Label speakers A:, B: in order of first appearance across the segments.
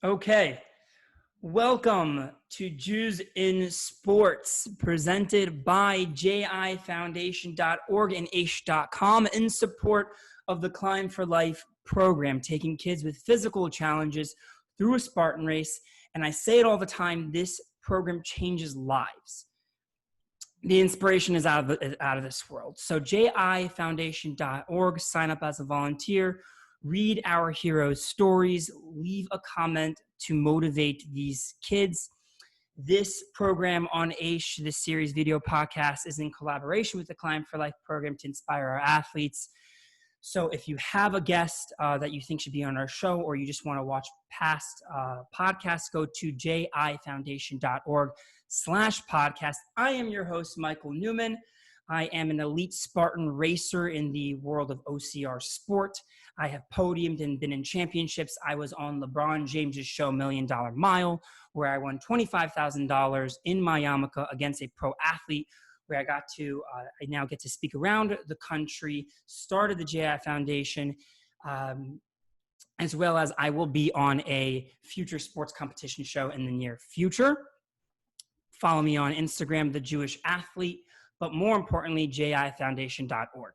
A: Okay, welcome to Jews in Sports, presented by jifoundation.org and aish.com in support of the Climb for Life program, taking kids with physical challenges through a Spartan race. And I say it all the time, this program changes lives. The inspiration is out of this world. So jifoundation.org, sign up as a volunteer, read our heroes' stories, leave a comment to motivate these kids. This program on AISH, this series video podcast, is in collaboration with the Climb for Life program to inspire our athletes. So if you have a guest that you think should be on our show, or you just want to watch past podcasts, go to jifoundation.org/podcast. I am your host, Michael Neuman. I am an elite Spartan racer in the world of OCR sport. I have podiumed and been in championships. I was on LeBron James's show, $1 Million Mile, where I won $25,000 in my yarmulke against a pro athlete, where I now get to speak around the country, started the JI Foundation, as well as I will be on a future sports competition show in the near future. Follow me on Instagram, The Jewish Athlete, but more importantly, jifoundation.org.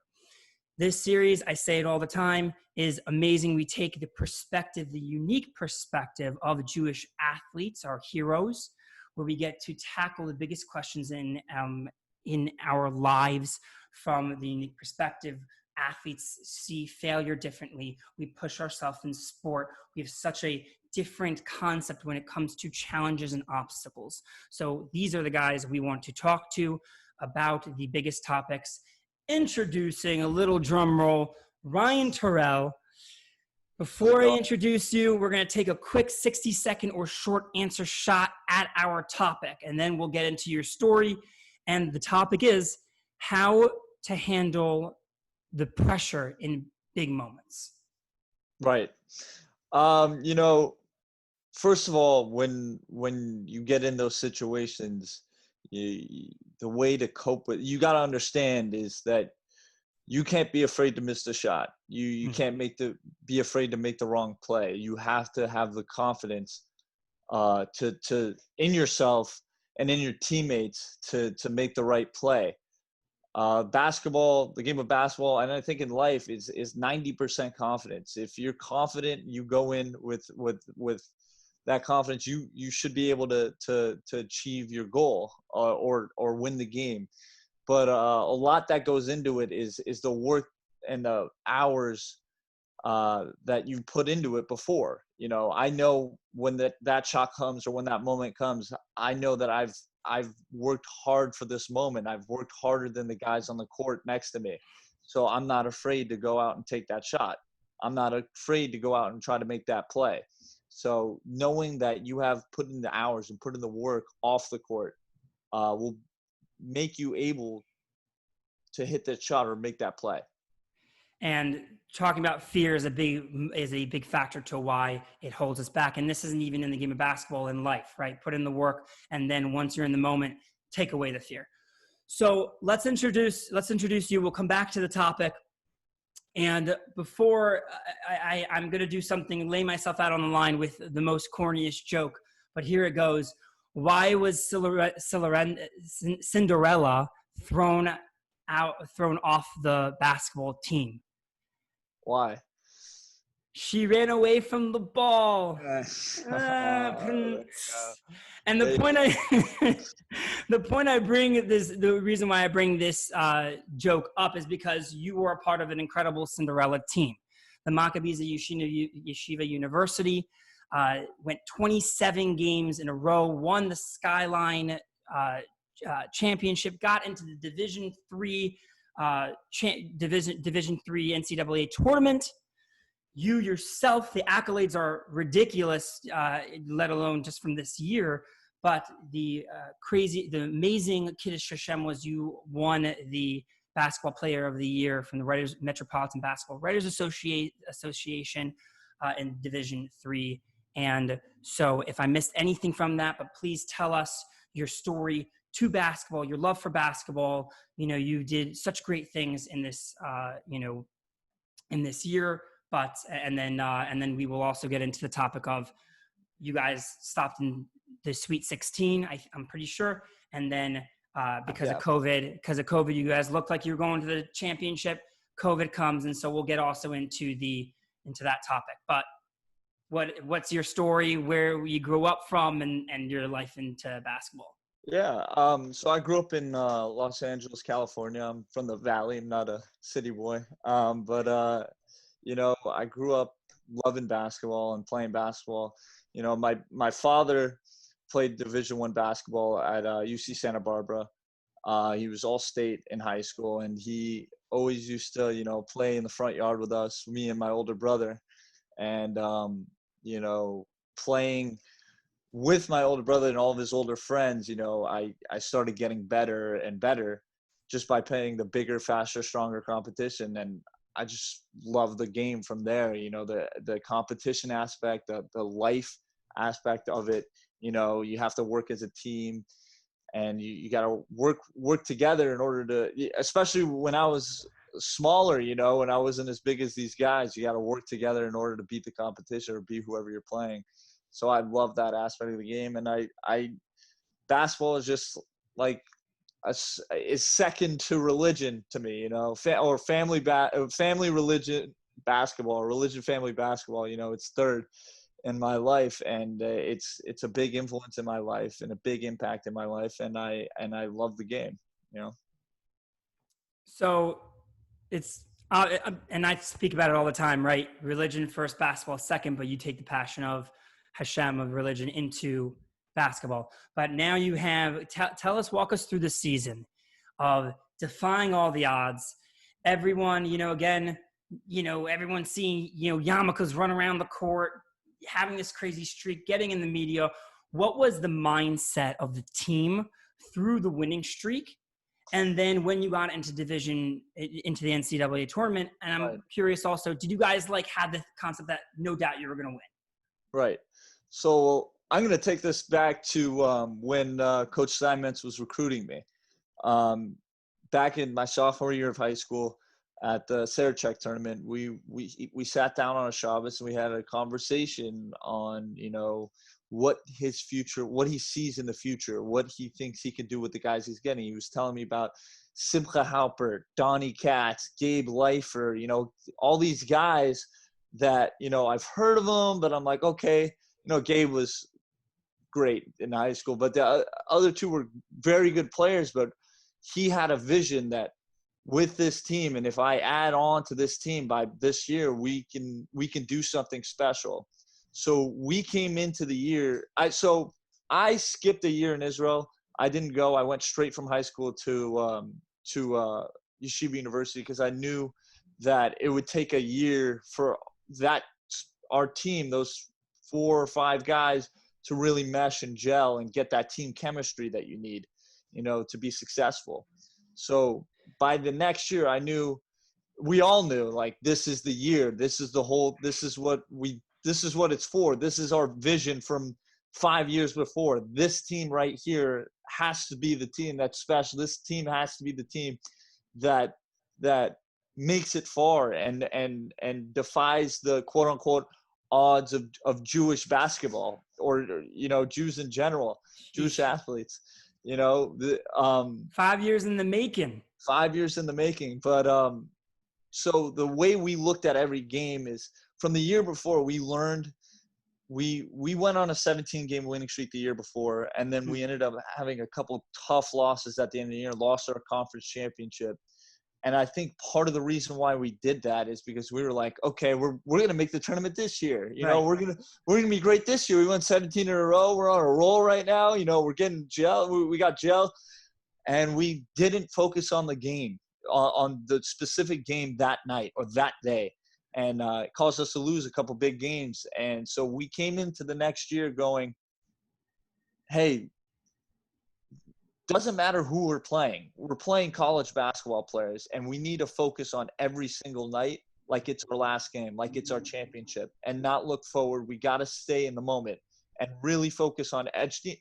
A: This series, I say it all the time, is amazing. We take the unique perspective of Jewish athletes, our heroes, where we get to tackle the biggest questions in our lives from the unique perspective. Athletes see failure differently. We push ourselves in sport. We have such a different concept when it comes to challenges and obstacles. So these are the guys we want to talk to about the biggest topics. Introducing, a little drum roll, Ryan Turell. Before I introduce you, we're going to take a quick 60-second or short answer shot at our topic, and then we'll get into your story. And the topic is how to handle the pressure in big moments.
B: Right. First of all, when you get in those situations, the way to cope with, you got to understand is that you can't be afraid to miss the shot. You can't be afraid to make the wrong play. You have to have the confidence to in yourself and in your teammates to make the right play. Basketball, the game of basketball, and I think in life is 90% confidence. If you're confident, you go in with that confidence, you should be able to achieve your goal or win the game. But a lot that goes into it is the work and the hours that you put into it before. I know when that shot comes or when that moment comes, I know that I've worked hard for this moment. I've worked harder than the guys on the court next to me. So I'm not afraid to go out and take that shot. I'm not afraid to go out and try to make that play. So knowing that you have put in the hours and put in the work off the court will make you able to hit that shot or make that play.
A: And talking about fear is a big factor to why it holds us back. And this isn't even in the game of basketball, in life, right? Put in the work, and then once you're in the moment, take away the fear. So let's introduce you. We'll come back to the topic. And before I'm going to do something, lay myself out on the line with the most corniest joke, but here it goes. Why was Cinderella thrown off the basketball team?
B: Why?
A: She ran away from the ball. And the reason why I bring this joke up is because you were a part of an incredible Cinderella team. The Maccabees of Yeshiva University went 27 games in a row, won the Skyline championship, got into the Division III NCAA tournament. You yourself, the accolades are ridiculous, let alone just from this year. But the amazing Kiddush Hashem was you won the Basketball Player of the Year from the Metropolitan Basketball Writers Association in Division III. And so if I missed anything from that, but please tell us your story to basketball, your love for basketball. You did such great things in this, in this year. And then we will also get into the topic of you guys stopped in the Sweet 16, I'm pretty sure. And then because of COVID, you guys looked like you were going to the championship. COVID comes, and so we'll get also into that topic. But what's your story, where you grew up from, and your life into basketball?
B: Yeah. So I grew up in Los Angeles, California. I'm from the Valley. I'm not a city boy. But I grew up loving basketball and playing basketball. My father played Division I basketball at UC Santa Barbara. He was all state in high school, and he always used to, play in the front yard with us, me and my older brother. And, playing with my older brother and all of his older friends, I started getting better and better just by playing the bigger, faster, stronger competition. And I just love the game from there. The competition aspect, the life aspect of it. You have to work as a team, and you got to work together in order to, especially when I was smaller, when I wasn't as big as these guys, you got to work together in order to beat the competition or beat whoever you're playing. So I love that aspect of the game. And basketball is just like, is second to religion to me, or family religion basketball, religion, family basketball, it's third in my life. And it's a big influence in my life and a big impact in my life. And I love the game,
A: So it's, and I speak about it all the time, right? Religion first, basketball second, but you take the passion of Hashem, of religion, into basketball. But now you have, walk us through the season of defying all the odds. Everyone, everyone's seeing, yarmulkes run around the court, having this crazy streak, getting in the media. What was the mindset of the team through the winning streak? And then when you got into the NCAA tournament, and I'm curious also, did you guys have the concept that no doubt you were going to win?
B: Right. So I'm going to take this back to when Coach Steinmetz was recruiting me. Back in my sophomore year of high school at the Sarachek tournament, we sat down on a Shabbos and we had a conversation on, what his future, what he sees in the future, what he thinks he can do with the guys he's getting. He was telling me about Simcha Halpert, Donnie Katz, Gabe Leifer, all these guys that, I've heard of them, but I'm like, okay, Gabe was great in high school, but the other two were very good players, but he had a vision that with this team, and if I add on to this team by this year, we can do something special. So we came into the year. I skipped a year in Israel. I didn't go. I went straight from high school to Yeshiva University because I knew that it would take a year for our team, those 4 or 5 guys, to really mesh and gel and get that team chemistry that you need, to be successful. So by the next year, we all knew, this is the year. This is what it's for. This is our vision from 5 years before. This team right here has to be the team that's special. This team has to be the team that makes it far and defies the quote unquote odds of Jewish basketball or Jews in general, Jewish athletes.
A: 5 years in the making.
B: 5 years in the making. But so the way we looked at every game is, from the year before, we learned we went on a 17-game winning streak the year before, and then we ended up having a couple tough losses at the end of the year, lost our conference championship. And I think part of the reason why we did that is because we were like, okay, we're going to make the tournament this year. We're going to be great this year. We won 17 in a row. We're on a roll right now. We're getting gel. We got gel. And we didn't focus on the game, on the specific game that night or that day. And it caused us to lose a couple big games. And so we came into the next year going, hey, doesn't matter who we're playing. We're playing college basketball players, and we need to focus on every single night like it's our last game, like it's our championship, and not look forward. We got to stay in the moment and really focus on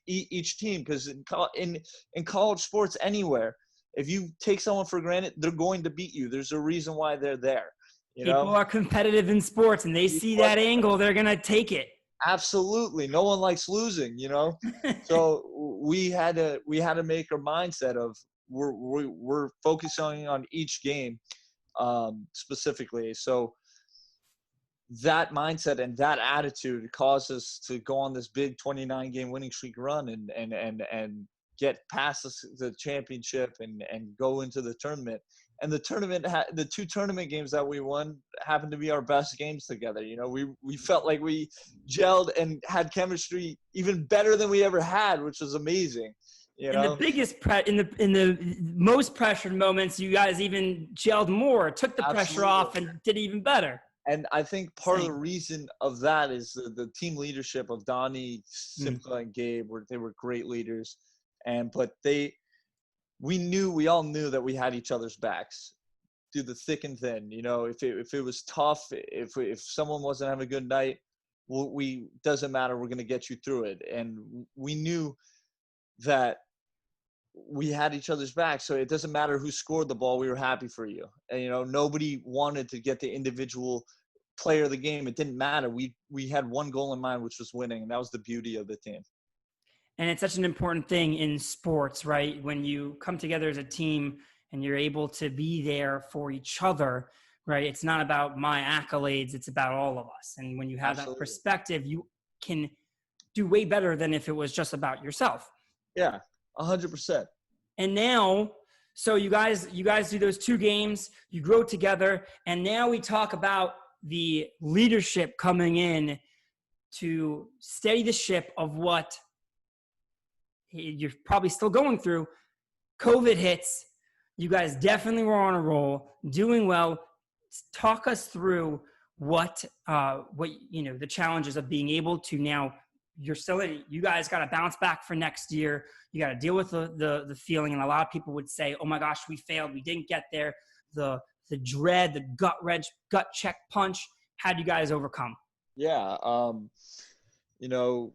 B: each team, because in college sports anywhere, if you take someone for granted, they're going to beat you. There's a reason why they're there.
A: People are competitive in sports, and they see that angle, they're going to take it.
B: Absolutely. No one likes losing, you know? So we had to make our mindset of we're focusing on each game specifically. So that mindset and that attitude caused us to go on this big 29 game winning streak run and get past the championship and go into the tournament. And the tournament, the 2 tournament games that we won happened to be our best games together. You know, we felt like we gelled and had chemistry even better than we ever had, which was amazing. You
A: In the
B: know,
A: biggest in the most pressured moments, you guys even gelled more, took the pressure
B: absolutely.
A: off, and did even better.
B: And I think part of the reason of that is the team leadership of Donnie, Simcha, and Gabe. They were great leaders, but we all knew that we had each other's backs through the thick and thin. You know, if it was tough, if someone wasn't having a good night, we doesn't matter. We're going to get you through it. And we knew that we had each other's back. So it doesn't matter who scored the ball. We were happy for you. And, you know, nobody wanted to get the individual player of the game. It didn't matter. We had one goal in mind, which was winning. And that was the beauty of the team.
A: And it's such an important thing in sports, right? When you come together as a team and you're able to be there for each other, right? It's not about my accolades. It's about all of us. And when you have that perspective, you can do way better than if it was just about yourself.
B: Yeah, 100%.
A: And now, so you guys do those 2 games, you grow together, and now we talk about the leadership coming in to steady the ship of what you're probably still going through. COVID hits. You guys definitely were on a roll, doing well. Talk us through what the challenges of being able to now. You're still in it. You guys got to bounce back for next year. You got to deal with the feeling. And a lot of people would say, oh my gosh, we failed. We didn't get there. The dread, the gut check punch. How do you guys overcome?
B: Yeah. You know,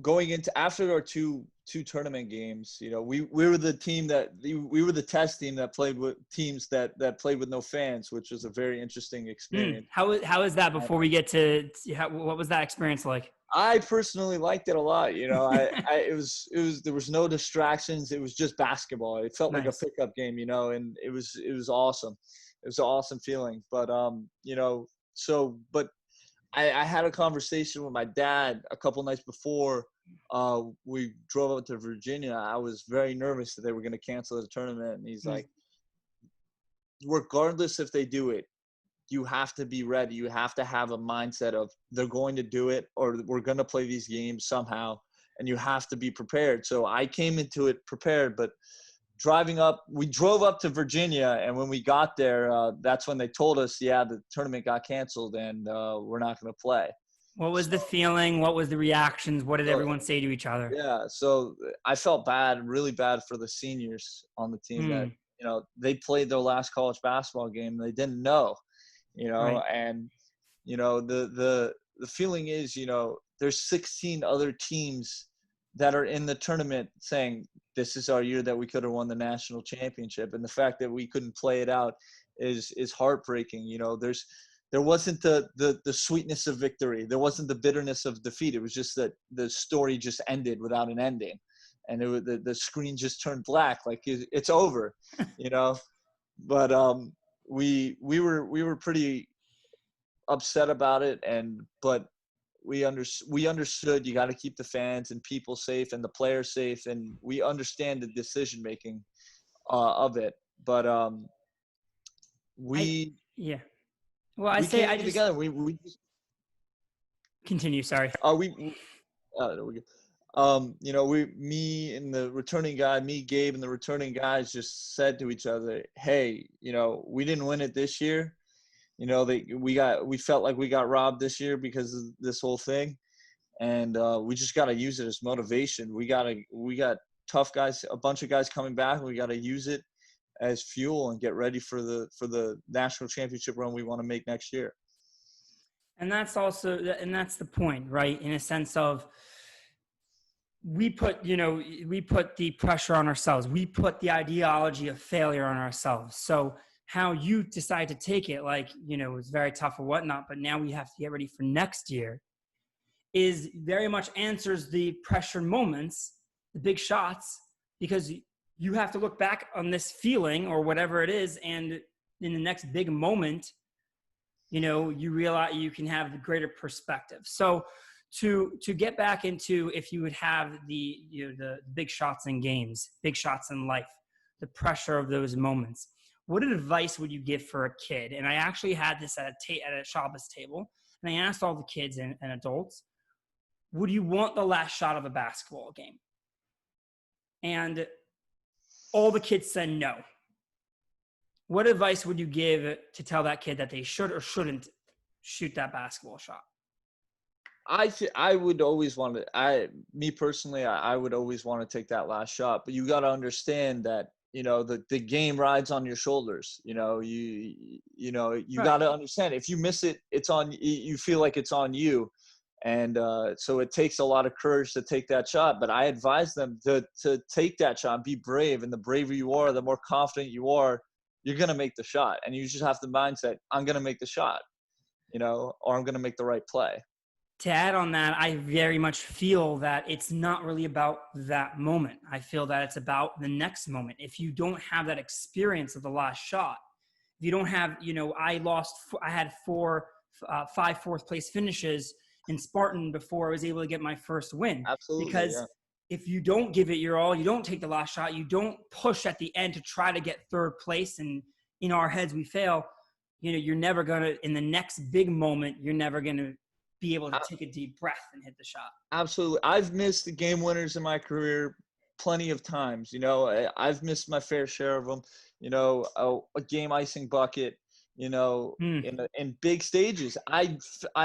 B: going into after our two tournament games, you know, we were the team we were the test team that played with teams that played with no fans, which was a very interesting experience.
A: How is that before we get to what was that experience like?
B: I personally liked it a lot. You know, it was there was no distractions. It was just basketball. It felt like a pickup game, you know, and it was awesome. It was an awesome feeling. But you know, but I had a conversation with my dad a couple nights before we drove up to Virginia. I was very nervous that they were going to cancel the tournament, and he's like, regardless if they do it, you have to be ready. You have to have a mindset of they're going to do it or we're going to play these games somehow, and you have to be prepared. So I came into it prepared, but we drove up to Virginia, and when we got there, that's when they told us, the tournament got canceled and we're not going to play.
A: What was the feeling? What was the reactions? What did everyone say to each other?
B: Yeah, so I felt bad, really bad for the seniors on the team that, you know, they played their last college basketball game. They didn't know, you know, and, you know, the feeling is, you know, there's 16 other teams that are in the tournament saying this is our year that we could have won the national championship. And the fact that we couldn't play it out is heartbreaking. You know, there wasn't the sweetness of victory. There wasn't the bitterness of defeat. It was just that the story just ended without an ending. And the screen just turned black, like it's over, you know. But we were pretty upset about it, but we understood you got to keep the fans and people safe and the players safe, and we understand the decision making of it. But together. We
A: continue. Sorry.
B: You know, me, Gabe, and the returning guys just said to each other, "Hey, you know, we didn't win it this year. You know, we felt like we got robbed this year because of this whole thing, and we just got to use it as motivation. We got tough guys, a bunch of guys coming back, and we got to use it as fuel and get ready for the national championship run we want to make next year."
A: And that's the point, right? In a sense of we put the pressure on ourselves. We put the ideology of failure on ourselves. So how you decide to take it, like, you know, it's very tough or whatnot, but now we have to get ready for next year. is very much answers the pressure moments, the big shots, because you have to look back on this feeling or whatever it is. And in the next big moment, you realize you can have the greater perspective. So to get back into, if you would have the big shots in games, big shots in life, the pressure of those moments, what advice would you give for a kid? And I actually had this at a Shabbos table, and I asked all the kids and adults, would you want the last shot of a basketball game? And all the kids said no. What advice would you give to tell that kid that they should or shouldn't shoot that basketball shot?
B: I would always want to, me personally, I would always want to take that last shot, but you got to understand that, the game rides on your shoulders. You
A: Right.
B: got to understand, if you miss it, you feel like it's on you. And so it takes a lot of courage to take that shot, but I advise them to take that shot, be brave. And the braver you are, the more confident you are, you're going to make the shot. And you just have the mindset, I'm going to make the shot, or I'm going to make the right play.
A: To add on that, I very much feel that it's not really about that moment. I feel that it's about the next moment. If you don't have that experience of the last shot, if you don't have, I had 5 fourth place finishes in Spartan before I was able to get my first win.
B: Absolutely.
A: Because if you don't give it your all, you don't take the last shot, you don't push at the end to try to get third place, and in our heads we fail, you're never going to, in the next big moment, you're never going to be able to take a deep breath and hit the shot.
B: Absolutely. I've missed the game winners in my career plenty of times. I've missed my fair share of them. A game icing bucket, in big stages. I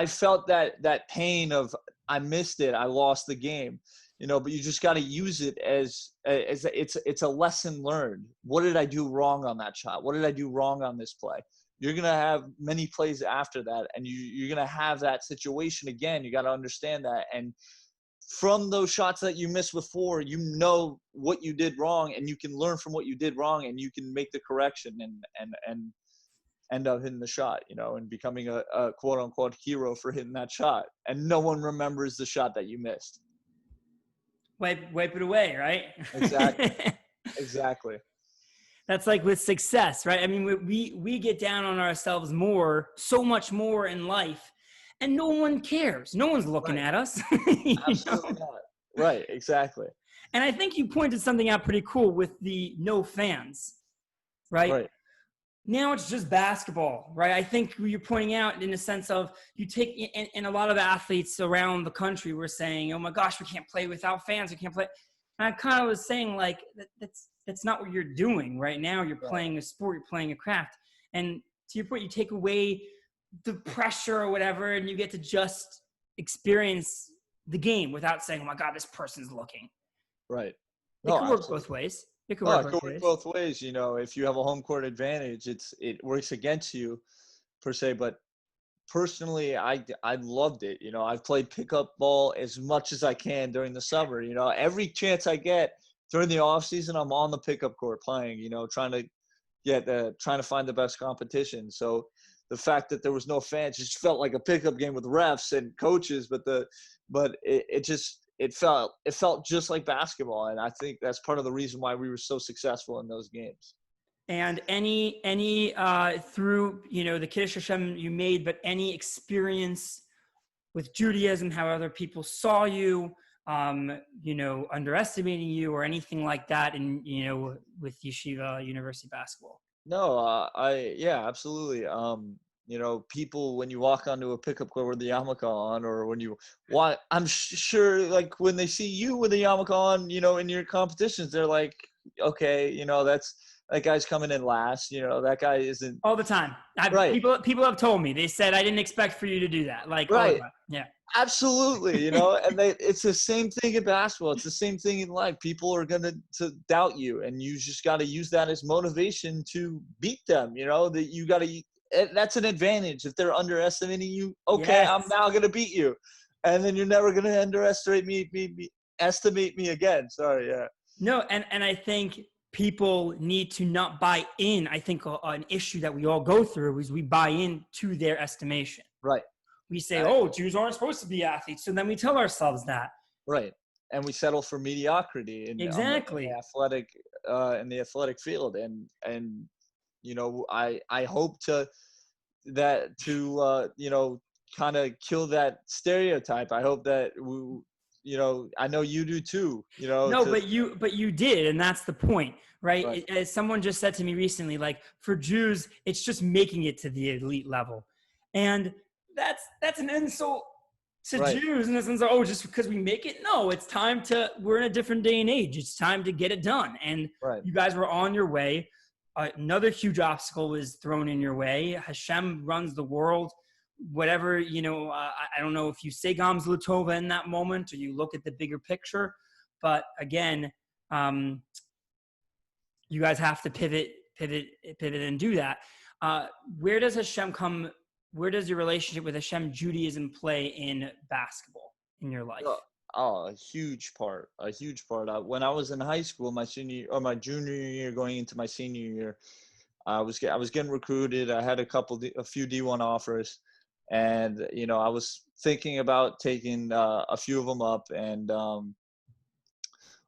B: felt that pain of, I missed it, I lost the game. But you just got to use it as it's a lesson learned. What did I do wrong on that shot? What did I do wrong on this play? You're going to have many plays after that, and you're going to have that situation again. You got to understand that. And from those shots that you missed before, what you did wrong, and you can learn from what you did wrong, and you can make the correction and end up hitting the shot, and becoming a quote unquote hero for hitting that shot. And no one remembers the shot that you missed.
A: Wipe it away, right?
B: Exactly.
A: That's like with success, right? I mean, we get down on ourselves so much more in life, and no one cares. No one's looking at us.
B: Absolutely not. Right, exactly.
A: And I think you pointed something out pretty cool with the no fans, right?
B: Right.
A: Now it's just basketball, right? I think you're pointing out in the sense of you take, and a lot of athletes around the country were saying, oh my gosh, we can't play without fans. We can't play. And I kind of was saying, like, that's not what you're doing right now. You're playing a sport, you're playing a craft. And to your point, you take away the pressure or whatever, and you get to just experience the game without saying, oh my God, this person's looking.
B: Right.
A: It could work both ways. It could work
B: both ways. If you have a home court advantage, it works against you per se. But personally, I loved it. I've played pickup ball as much as I can during the summer. Every chance I get during the off season, I'm on the pickup court playing. Trying to find the best competition. So the fact that there was no fans just felt like a pickup game with refs and coaches, but it felt just like basketball. And I think that's part of the reason why we were so successful in those games.
A: And any through, the Kiddush Hashem you made, but any experience with Judaism, how other people saw you, underestimating you or anything like that in, with Yeshiva University basketball?
B: No, absolutely. People, when you walk onto a pickup court with the yarmulke on, or when you want, I'm sure, like, when they see you with the yarmulke on, in your competitions, they're like, okay, that guy's coming in last, that guy isn't.
A: All the time.
B: Right.
A: People have told me, they said, I didn't expect for you to do that. Like,
B: right.
A: Yeah.
B: Absolutely. And it's the same thing in basketball. It's the same thing in life. People are going to doubt you, and you just got to use that as motivation to beat them. That you got to, that's an advantage. If they're underestimating you, okay, yes. I'm now going to beat you. And then you're never going to underestimate me again. Sorry. Yeah.
A: No. And I think people need to not buy in. I think an issue that we all go through is we buy into their estimation.
B: Right.
A: we say, oh, Jews aren't supposed to be athletes. So then we tell ourselves that.
B: Right. And we settle for mediocrity
A: Exactly.
B: in the athletic field. And, I hope to kind of kill that stereotype. I hope that I know you do too,
A: No, but you did. And that's the point, right?
B: Right.
A: As someone just said to me recently, like for Jews, it's just making it to the elite level. And that's an insult to
B: Right.
A: Jews in the sense of, oh, just because we make it. No, it's time we're in a different day and age. It's time to get it done. And you guys were on your way. Another huge obstacle was thrown in your way. Hashem runs the world. Whatever, I don't know if you say Gam Zlutova in that moment or you look at the bigger picture, but again, you guys have to pivot and do that. Where does your relationship with Hashem Judaism play in basketball in your life?
B: A huge part. When I was in high school, my junior year going into my senior year, I was getting recruited. I had a few D1 offers. And, I was thinking about taking a few of them up. And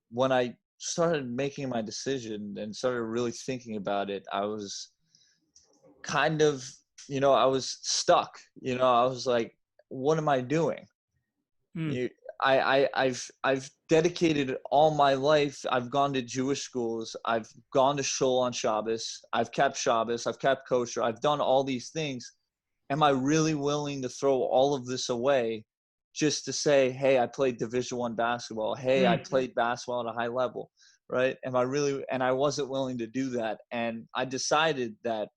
B: when I started making my decision and started really thinking about it, I was kind of, I was stuck. I was like, what am I doing? I've dedicated all my life. I've gone to Jewish schools. I've gone to shul on Shabbos. I've kept Shabbos. I've kept kosher. I've done all these things. Am I really willing to throw all of this away just to say, hey, I played Division I basketball. Hey, I played basketball at a high level, right? Am I really? And I wasn't willing to do that. And I decided that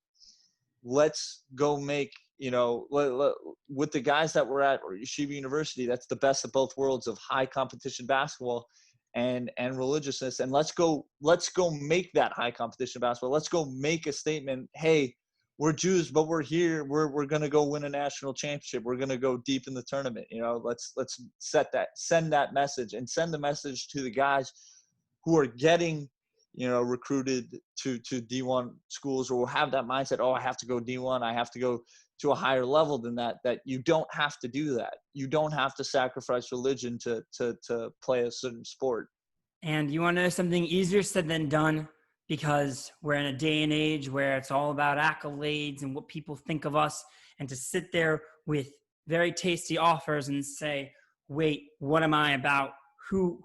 B: let's go make, with the guys that were at Yeshiva University, that's the best of both worlds of high competition basketball and religiousness. And let's go make that high competition basketball. Let's go make a statement. Hey, we're Jews, but we're here. We're going to go win a national championship. We're going to go deep in the tournament. Let's send that message and send the message to the guys who are getting, recruited to D1 schools or will have that mindset. Oh, I have to go D1. I have to go to a higher level than that you don't have to do that. You don't have to sacrifice religion to play a certain sport.
A: And you want to know something easier said than done? Because we're in a day and age where it's all about accolades and what people think of us, and to sit there with very tasty offers and say, wait, what am I about? Who,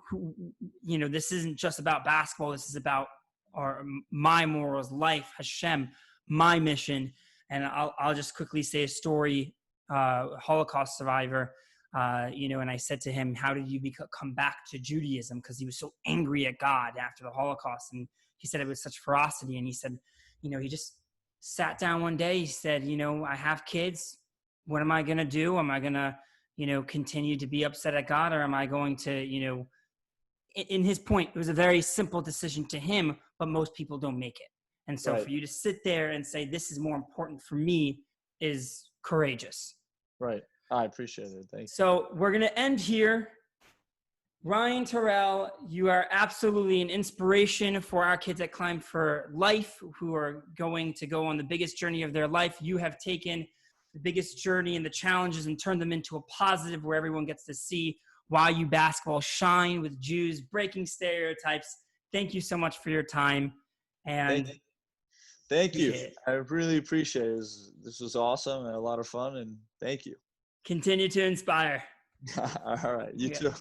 A: this isn't just about basketball. This is about my morals, life, Hashem, my mission. And I'll just quickly say a story, Holocaust survivor, and I said to him, how did you come back to Judaism? Because he was so angry at God after the Holocaust. And he said it with such ferocity. And he said, he just sat down one day. He said, I have kids. What am I going to do? Am I going to, continue to be upset at God? Or am I going to, in his point, it was a very simple decision to him, but most people don't make it. And so for you to sit there and say, this is more important for me is courageous.
B: Right. I appreciate it. Thanks.
A: So we're going to end here. Ryan Turell, you are absolutely an inspiration for our kids at Climb for Life who are going to go on the biggest journey of their life. You have taken the biggest journey and the challenges and turned them into a positive where everyone gets to see why you basketball shine with Jews, breaking stereotypes. Thank you so much for your time. And
B: thank you. I really appreciate it. This was awesome and a lot of fun, and thank you.
A: Continue to inspire.
B: All right. You too.